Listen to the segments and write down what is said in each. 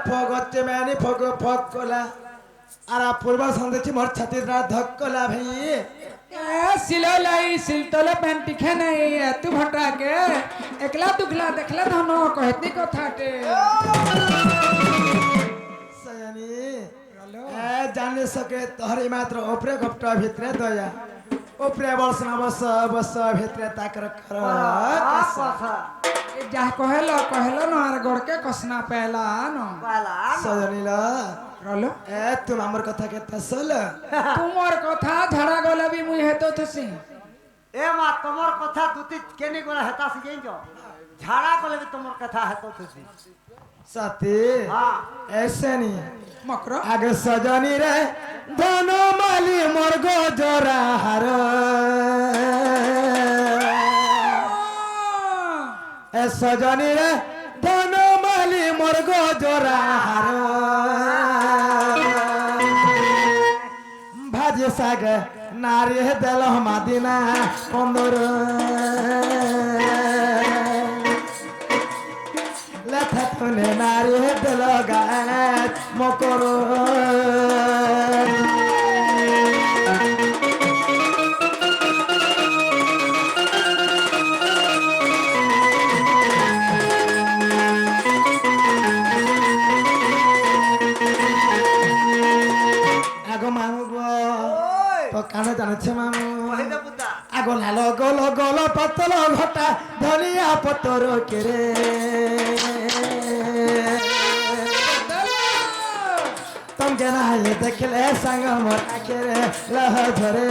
ফগতে মানে fog fog কলা আর পূর্ব সন্দেছি মোর ছাতিরা ধক কলা ভাই सिलाई सिलतले पैंट टिखे नहीं तू भटा के एकला दुखला देखला धनो कहती कथा के सयानी जाने सके तोहरी मात्र ओपरे गपटा भितरे दया ओपरे वर्षना बस बस भितरे ताकर कर जा कहलो कहलो न आर गोड़ के कसना पहला न सयानी ला रलो तुम हमर कथा के तसल तुमर कथा झड़ा गला भी मुई हेतो थसी ए मा तमर कथा दुती केनी गोला हेता से जेंजो झाड़ा कोले भी तमर कथा हेतो थसी साथी हां ऐसे नहीं मकरो आगे सजनी रे धनो माली मोर गो जोरा हार ए सजनी रे धनो माली मोर गो जोरा हार भाजी साग नारी देल मादिना पंदर लेथा तुने नारी देल गात मकर কানে জানাচ্ছে মামু আগো লালো গলো গলো পতল ঘটা ধনিয়া পতর কেরে तुम कहना है देख ले संग मोर आखेरे लह धरे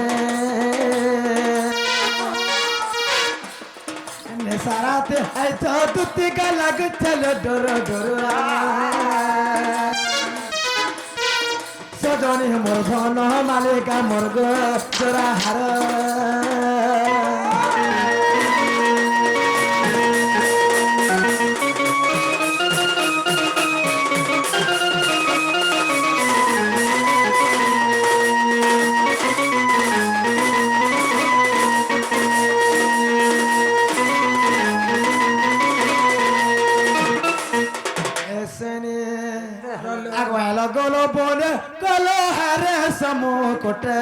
ने सारा ते है तो तुती का लग चलो डर डर सजनी मोर धन मालिका मोर गो जोरा हार agwelo golo bone golo hare samukote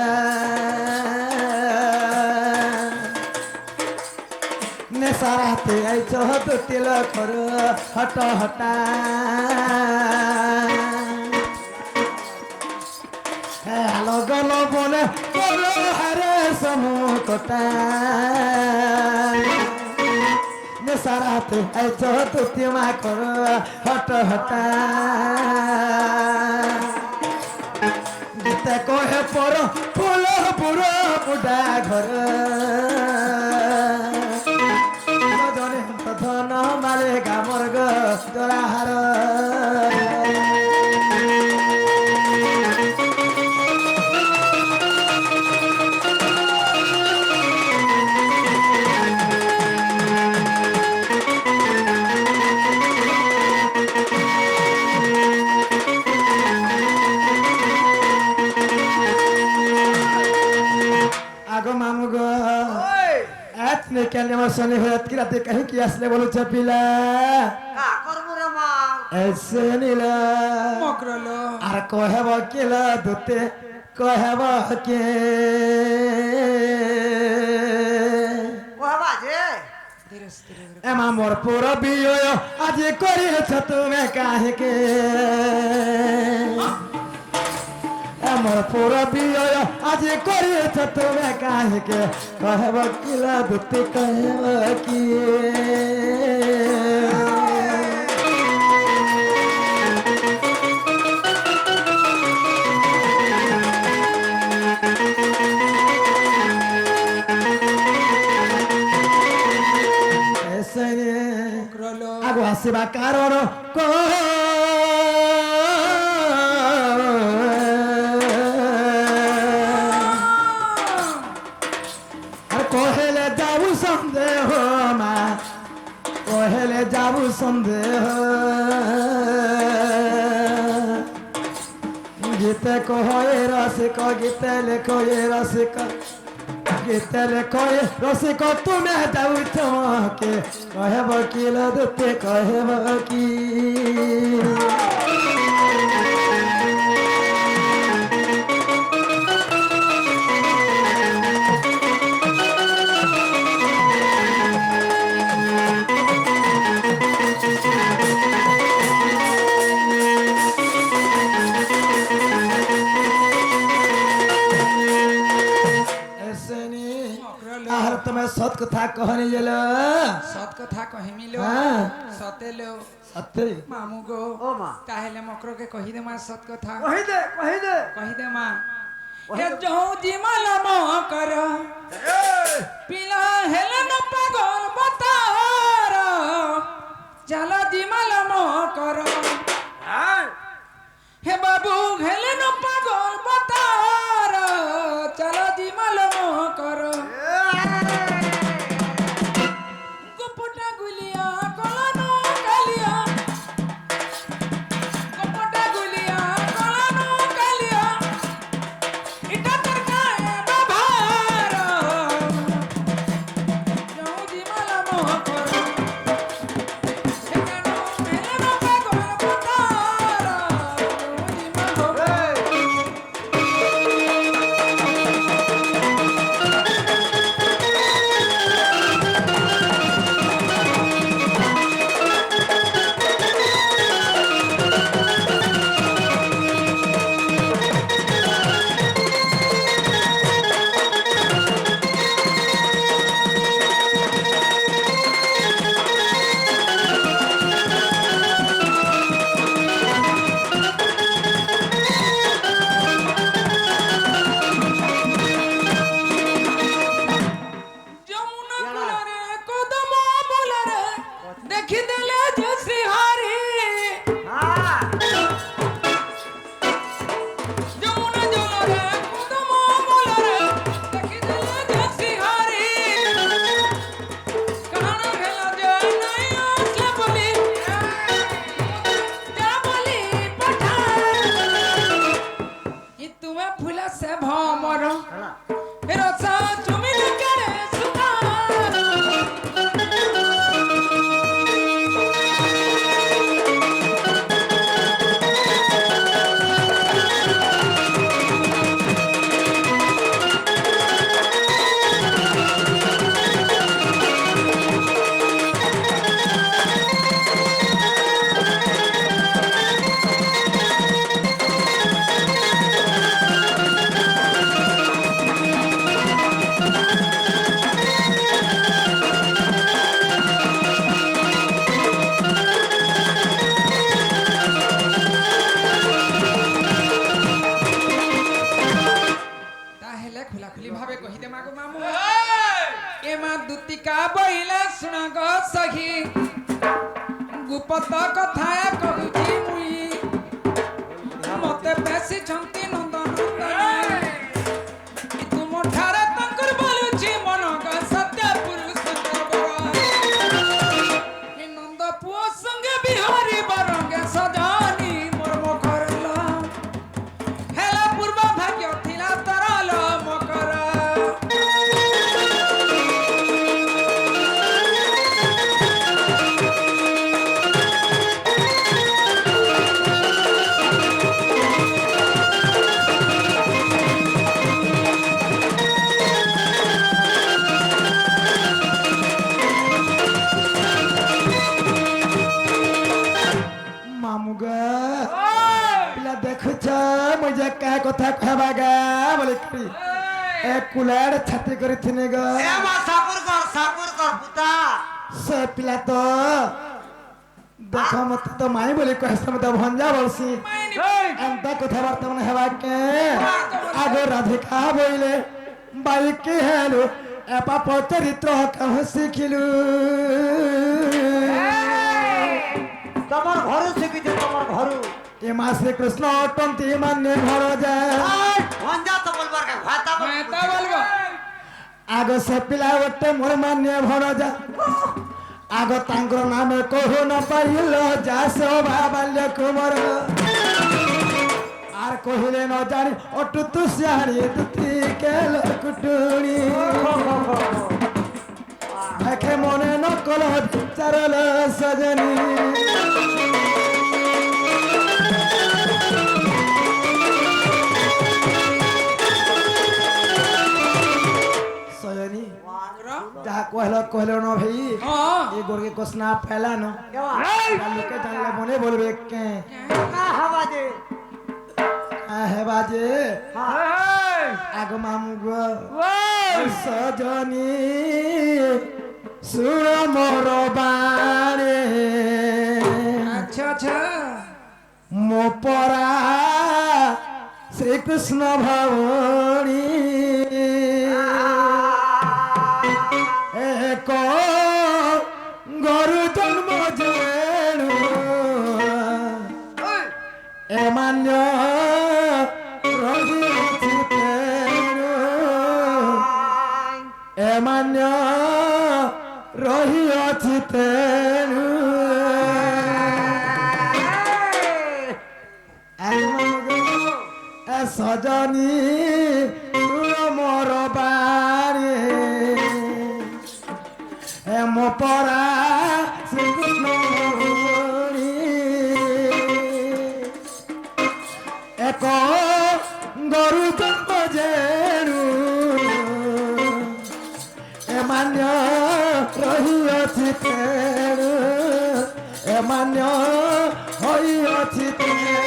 ne sarate ai chohot tila khor hata hata halo golo bone golo hare samukote साराते ऐचो तुतिमा कर हट हटा गीते कहे पर फूल पुरो बुढ़ा घर जने धन मारे गामर ग जोरा हार কেন আমার সঙ্গে হয়ে কি রাতে কहीं কি আসলে বলো চপিলা का करबो रे मा ऐसे नीला मकरलो আর কহেব কিলা দুতে কহেব কে ओहबा जे धीरे धीरे এমা মোর পুর বিয় আজ করিছ তুমি কাহে কে আমার পুর বিয় আজ করিছ তুমি কাহে কে কহেব কিলা দুতে কহেব কি আগো আসিবা কারণ আর কহেলে যাবু সন্দেহ মা কহেলে যাবু সন্দেহ গীতে কহে রসিক গীতে লেখো এ রসিক गीते लेखो रसिक तुम्हें जाऊच के कहब कि लदते कहब कि কথা কহনি গেল সৎ কথা কহিমিলো হ্যাঁ। সতেলো সত্যি মামু গো ও মা তাহলে মকরকে কহি দে মা সৎ কথা কহি দে কহি দে মা এ যৌ জিমাল মকর পিলা হেলে ন পাগল বতার চাল জিমাল মকর হে বাবু হেলে ন পাগল বতার চাল জিমাল মকর গোপটা গুলিয়া কলানো কালিয়া গোপটা গুলিয়া কলানো কালিয়া এটা তোর গায়ে বাবার জৌজি মালা মোহ কর সেখানে মেলে না পাগল বতার জৌজি মালা যমুনা কুলরে কদম বুলরে দেখি দেলে যে শ্রীহরি যমুনা জলরে কদম বুলরে দেখি দেলে যে শ্রীহরি কারণ হেলা যে নাই আসলে বলি যা বলি পঠা ই তুমি ফুলা সে ভমর রসা চুমি করে সুখার তাহলে খোলাখুলি ভাবে কহি দে মাগো মামু এ মা দুতিকা বইলা শুনা গো সখী গুপত কথা কহুছি মুই মতে বেশি ছন্তি নন্দন তুম ঠারে তঙ্কুর বলুছি মন গো সত্য পুরুষ এ নন্দ পুଅ সঙ্গে বিহারি বরঙ্গে সজানি মোর মকরল হেলা পূর্ব ভাগ্য থিলা তরল মকর মামু গা পিলা দেখুছ মুঝে কা কথা কহবা গা বলে কি এ কুলার ছাতি করে থিনে গা এ মা সাপুর কর পুতা সে পিলা তো দেখো মতে তো মাই বলে কহছে মতে ভঞ্জা বলছি এন্তা কথাবার্তা মানে হেবা কে আগে রাধিকা বইলে বাইকে হেলো এপা চরিত্র কাহ শিখিলু তোমার ঘরে শিখিছে তোমার ঘরে এ মা শ্রীকৃষ্ণ অটন্তি মানে ঘর যায় ভঞ্জা তো বলবার কে ভাতা তা বলবো আগ সে পিলা ওটে মোর মানে ভর যা আগ তাঙ্কর নামে কহু ন পাইল যা সে বাল্য কুমার আর কহিলে ন জানি অটু তু সিয়ারি তুতি কেল কুটুনি দেখে মনে ন কল বিচারল সজনী सजनी जहाँ कहलो न भाई हाँ ये गोरगे कोसना फैला न लोके जानले मने बोलबे के का हवा दे आ হেবা যে হ্যাঁ আগ মামু গো সজনী সুর মোর বাণী আচ্ছা আচ্ছা মো পরা শ্রীকৃষ্ণ ভবনী এক গরু জন্ম জেণু এমান্য রহিছি তেণু এমান্য রহিଅছি তেণু সজনী মোর বাড়ি মো পরা শ্রীকৃষ্ণ ভবনী এক গরু জন্ম জেণু এমান্য রহিଅছি তেণু এমান্য ହୋଇଅଛି ତେଣୁ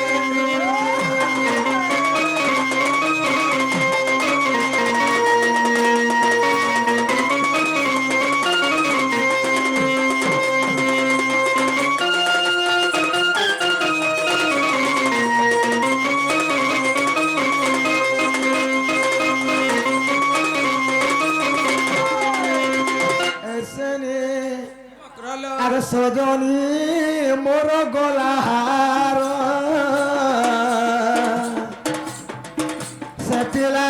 আর সজনী মোর গলাহার সে পিলা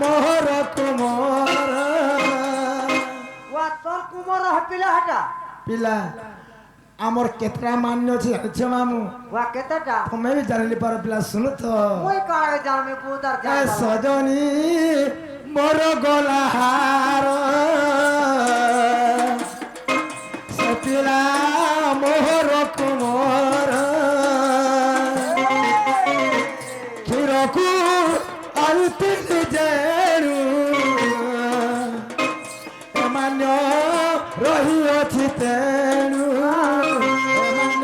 মোহর কুমর ওয়া তোর কুমর হপিলা হাটা পিলা আমার কেতরা মান্য আছে জানিছ মামু ওয়া কেতেটা তুমি বি জানিলি পার পিলা শুনু তো ওই কারে জানবে পুতার এ জান সজনী মোর গলাহার সে পিলা মোহর কুমর ক্ষীরকু আলতিলি জেণু এমান্য রহিଅছি তেণু এমান্য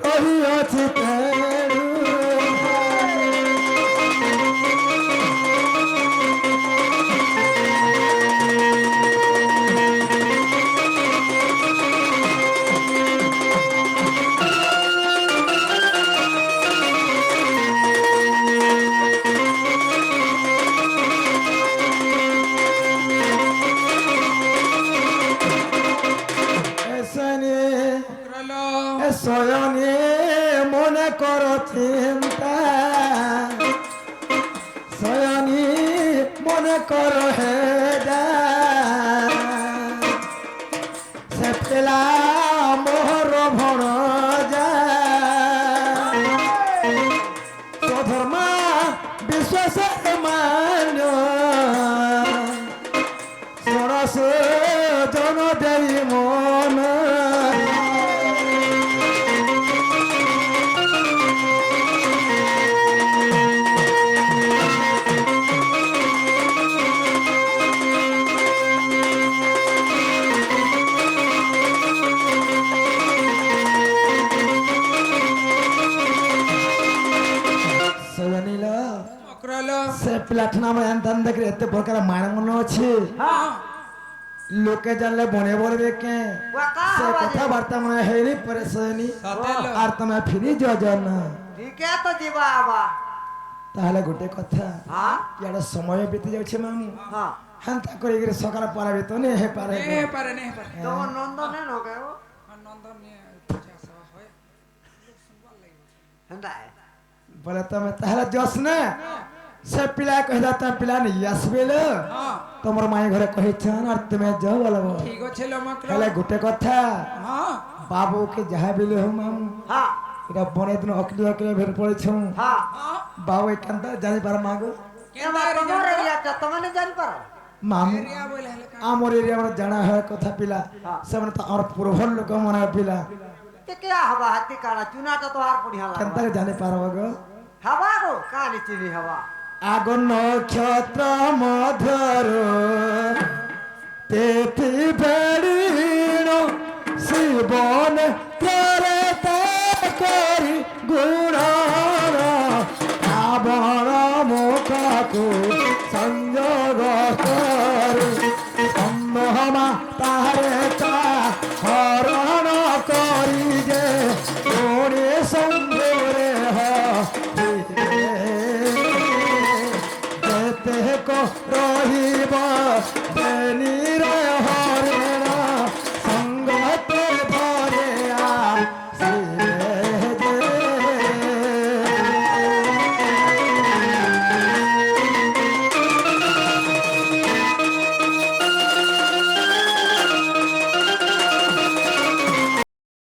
রহিଅছি তেণু শয়নে মনে কর চিন্তা শয়নি মনে কর হে সে পেলা মোহর ভণ যা ধর্মা বিশ্বাস মান ষোড়শ জন দেই মন সে প্লাটনা এনতান দেখে এত প্রকার মায়ের মনে আছে লোকে জানলে বনে বলবে কে সে কথাবার্তা মনে হেরি পরেশানি আর তুমি ফিরি যোজন ঠিক আছে ଯିବା আবা তাহলে গোটে কথা হ্যাঁ ইয়ার সময় বিতি যাচ্ছে মামু হ্যাঁ হান্তা করে গিয়ে সকাল পড়াবে তো নে হে পারে নে পারে নে পারে তোমার নন্দনে নগে নন্দন নিয়ে পূজা সভা হয় হেন্দা বলে তুমি তাহলে যাস না সে পিলা কহিলা তা পিলা নেই আসবে হ্যাঁ তোমার মায়ের ঘরে কহিছেন আর তুমি যাও বলবো ঠিক আছে মকর তাহলে গোটে কথা হ্যাঁ বাবুকে যাহা বিলে হো মামু হ্যাঁ এটা বনে দিন অকলি অকলি ভের পড়েছ হ্যাঁ বাবু এখানটা জানি পার মাগো এমা তোমার এরিয়া তুমি জানি পারো মামু এরিয়া বলে হলে আমার এরিয়া মানে জানা হয় কথা পিলা সেমানে তো আর পূর্বর লোক মনে পিলা তে কে হবা হাতি কানা চুনাটা তো আর পড়িয়া লাগা কেনতারে জানি পারব গো হবা গো কানি চিনি হবা আগুন নক্ষত্র মধুর তেথি বেড়িণ শিবন